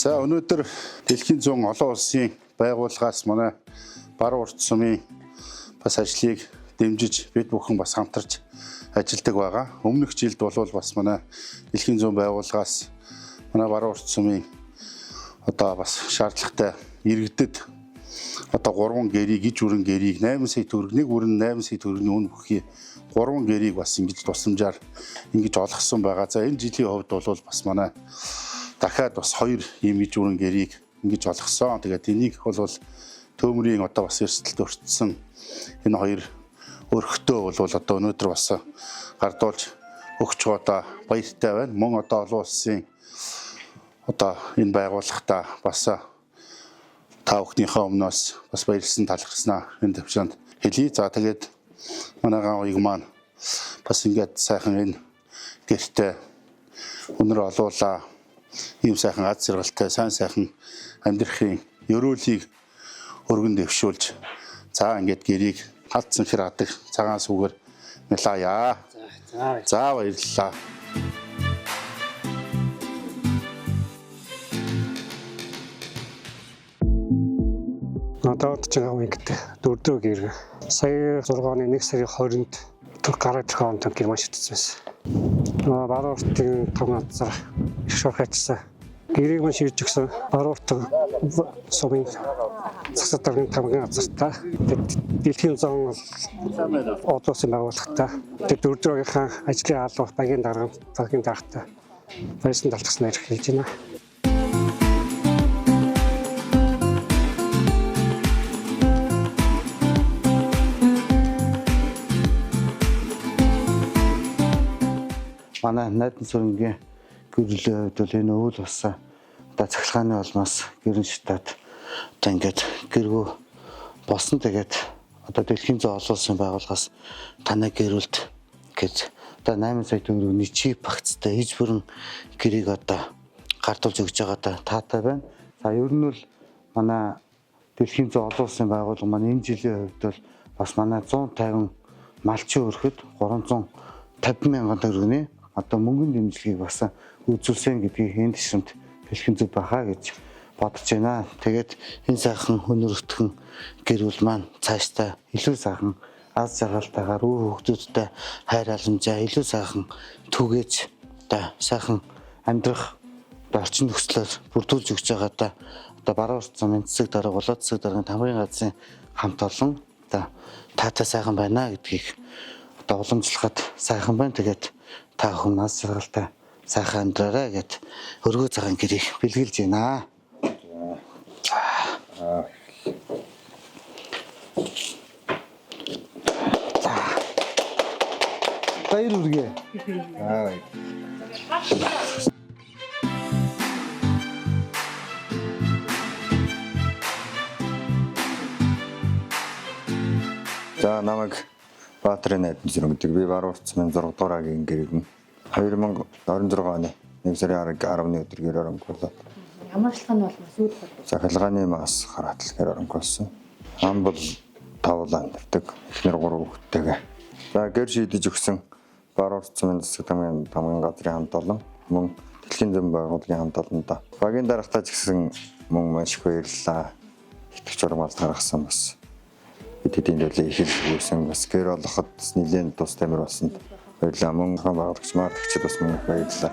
За өнөөдөр дэлхийн 100 олон улсын байгууллагаас манай баруун урт сумын бас ажлыг дэмжиж бид бүхэн бас хамтарч ажилладаг байгаа. Өмнөх жилд бол бас манай дэлхийн 100 байгууллагаас манай баруун урт сумын одоо бас шаардлагатай иргэдэд одоо 3 гэрийг иж бүрэн гэрийг 8 сая төгрөг нэг бүрэн 8 сая төгрөгийн үн бүхий 3 гэрийг бас ингэж тусламжаар ингэж олгосон байгаа. За энэ жилийн хувьд бол бас манай дахиад бас 2 ийм иж бүрэн гэрийг ингэж олгосон. Тэгээд энийг бол төмрийн одоо бас эрсдэлд өртсөн энэ 2 өрхтөө бол одоо өнөөдөр бас гардуулж өгч одоо баяртай байна. Мөн одоо олон улсын одоо энэ байгууллагата бас та бүхнийхээ өмнөөс бас баярлсан талархснаа энэ төвшөнд хэлье. За тэгээд манай гаавыг маань бас ингээд сайхан энэ гэртээ өнөр олуулаа ийм сайхан аз жаргалтай сайн амьдрахын ёроолыг өргөн дэвшүүлж за ингээд гэрийг халтсан хэр хадаг цагаан сүгээр мэлаяа. За баярлалаа. Надад ч ингээд 4 гэр сая 6 оны 1 сарын 20-нд гараад ирэх онд гэр маш хэвчсэн. Баруун уртын том газар их шорхайцсан. Гэрийг маш ирж өгсөн. Баруун урт сумын засаг даргын тамгын газартаа дэлхийн 100 олон улсын байгууллагатай 4 дөрөвийнхаа ажлын алба багийн даргатай баярсан талархсан ирэх хэлж байна. Манай найдан сүрэнгийн гэрлийн хувьд бол энэ өвөл бас одоо цахилгааны олноос гэрэн шатаад одоо ингээд гэргүү болсон. Тэгээд одоо дэлхийн 100 олон улсын байгууллагаас танай гэрүүлд гэж одоо 8 сая төгрөгийн чип багцтай иж бүрэн гэрийг одоо гардуулж өгч байгаа таатай байна. За ер нь бол манай дэлхийн 100 олон улсын байгууллага маань энэ жилийн хувьд бол бас манай 150 малчин өрхөд 350 мянган төгрөгийн одоо мөнгөнд дэмжлэгийг бас үзүүлсэн гэдгийг энэ тишмэд бэлхэн зүг баха гэж бодож байна. Тэгээд энэ сайхан өнөрөгдөн гэрүүл маань цаашдаа илүү сайхан аз жаргалтайгаар үр хөвгүүдтэй хайр халамжаа илүү сайхан түгээж одоо сайхан амьдрах орчин нөхцлөөр бүрдүүлж өгч байгаа одоо баруун урт сумын засаг дарга болоод засаг даргын тамгын газрын хамт олон одоо таатай сайхан байна гэдгийг одоо уламжлахад сайхан байна. Тэгээд та бүхэн аз жаргалтай сайхан амьдраарай гэд өргөө цагаан гэрийг бэлгэлж байна. Баяр үргээ. За намайг Баатрын найдан сүрэн гэдэг. Би баруун урт сумын 6 дугаар агийн гэрэг нь 2026 оны 1 сарын 10-ны өдөр гэр оронголоо. Ямар шалтгаан бол сүйд бол. Захилгааны мас хараатал гэр оронголсон. Ам бол тавлаа амьддаг. Эхнэр 3 хүүхэдтэйгээ. За гэр шийдэж өгсөн баруун урт сумын засаг тамгын газрын хамт олон мөн дэлхийн 100 байгууллагын хамт олондоо багийн дарагтаа ч гэсэн мөн маш их баярлалаа. Итгэж урмалт гаргасан бас эдийн дэлхийн их хэлсэн бас гэр олоход нэлээд тус тамир болсонд баярлалаа. Мөн байгуулагч мартагчид бас мөн баярлалаа.